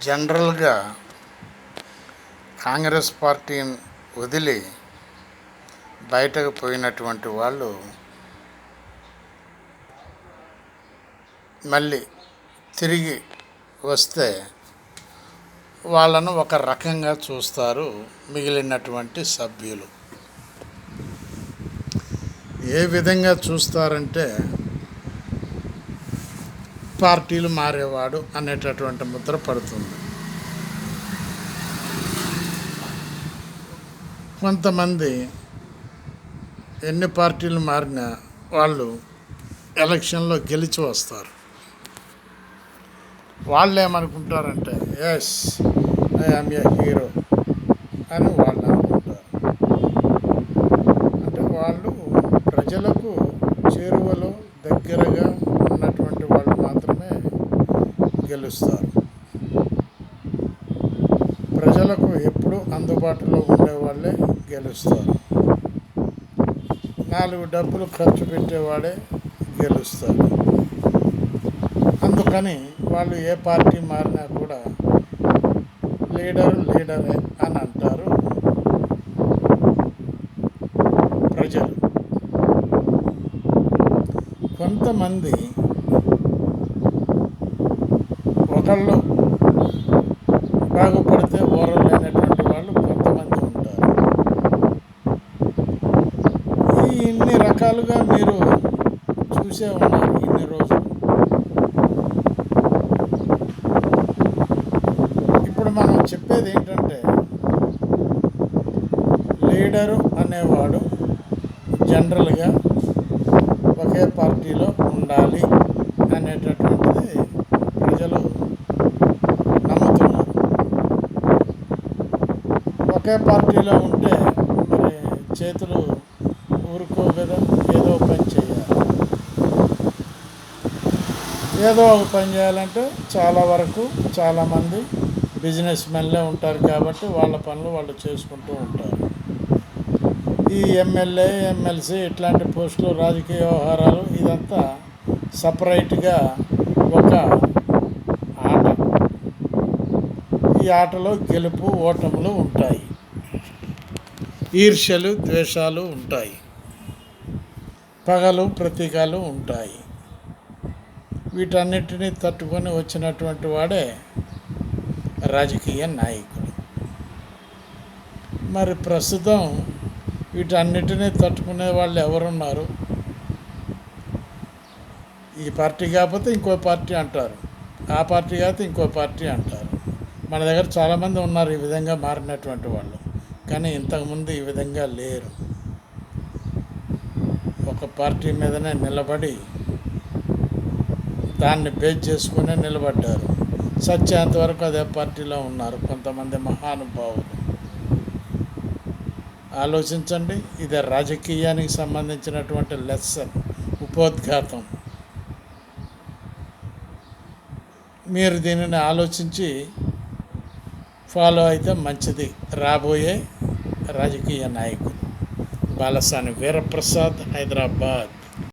జనరల్గా కాంగ్రెస్ పార్టీని వదిలి బయటకు పోయినటువంటి వాళ్ళు మళ్ళీ తిరిగి వస్తే వాళ్ళను ఒక రకంగా చూస్తారు మిగిలినటువంటి సభ్యులు. ఏ విధంగా చూస్తారంటే పార్టీలు మారేవాడు అనేటటువంటి ముద్ర పడుతుంది. కొంతమంది ఎన్ని పార్టీలు మారినా వాళ్ళు ఎలక్షన్లో గెలిచి వస్తారు. వాళ్ళు ఏమనుకుంటారంటే ఎస్ ఐఎమ్ ఏ హీరో అని వాళ్ళు అనుకుంటారు. అంటే వాళ్ళు ప్రజలకు చేరువలో దగ్గరగా ఉన్నటువంటి వాళ్ళు మాత్రమే గెలుస్తారు. ప్రజలకు ఎప్పుడు అందుబాటులో ఉండేవాళ్ళే గెలుస్తారు. 4 డబ్బులు ఖర్చు పెట్టేవాడే గెలుస్తాడు. అందుకని వాళ్ళు ఏ పార్టీ మారినా కూడా లీడరే అని అంటారు ప్రజలు. కొంతమంది ఒకళ్ళు బాగుపడితే ఓరలేనటువంటి వాళ్ళు కొంతమంది ఉంటారు. ఇన్ని రకాలుగా మీరు చూసే ఉన్నారు ఇన్ని రోజులు. ఇప్పుడు మనం చెప్పేది ఏంటంటే లీడరు అనేవాడు జనరల్గా ఒకే పార్టీలో ఉండాలి అనేటటువంటిది ప్రజలు నమ్ముతున్నారు. ఒకే పార్టీలో ఉంటే మరి చేతులు ఊరుకో కదా, ఏదో ఒక పని చేయాలి. ఏదో ఒక పని చేయాలంటే చాలా వరకు చాలామంది బిజినెస్ మెన్లే ఉంటారు కాబట్టి వాళ్ళ పనులు వాళ్ళు చేసుకుంటూ ఉంటారు. ఈ ఎమ్మెల్యే ఎమ్మెల్సీ ఇట్లాంటి పోస్టులు రాజకీయ వ్యవహారాలు ఇదంతా సపరేట్గా ఒక ఆట. ఈ ఆటలో గెలుపు ఓటములు ఉంటాయి, ఈర్ష్యలు ద్వేషాలు ఉంటాయి, పగలు ప్రతీకాలు ఉంటాయి. వీటన్నిటినీ తట్టుకొని వచ్చినటువంటి వాడే రాజకీయ నాయకుడు. మరి ప్రస్తుతం వీటన్నిటినీ తట్టుకునే వాళ్ళు ఎవరున్నారు? ఈ పార్టీ కాకపోతే ఇంకో పార్టీ అంటారు, ఆ పార్టీ కాకపోతే ఇంకో పార్టీ అంటారు. మన దగ్గర చాలామంది ఉన్నారు ఈ విధంగా మారినటువంటి వాళ్ళు, కానీ ఇంతకుముందు ఈ విధంగా లేరు. ఒక పార్టీ మీదనే నిలబడి దాన్ని బేస్ చేసుకునే నిలబడ్డారు. సత్యంతవరకు అదే పార్టీలో ఉన్నారు కొంతమంది మహానుభావులు. ఆలోచించండి, ఇది రాజకీయానికి సంబంధించినటువంటి లెసన్, ఉపోద్ఘాతం. మీరు దీనిని ఆలోచించి ఫాలో అయితే మంచిది. రాబోయే రాజకీయ నాయకుడు. బాలసాని వీరప్రసాద్, హైదరాబాద్.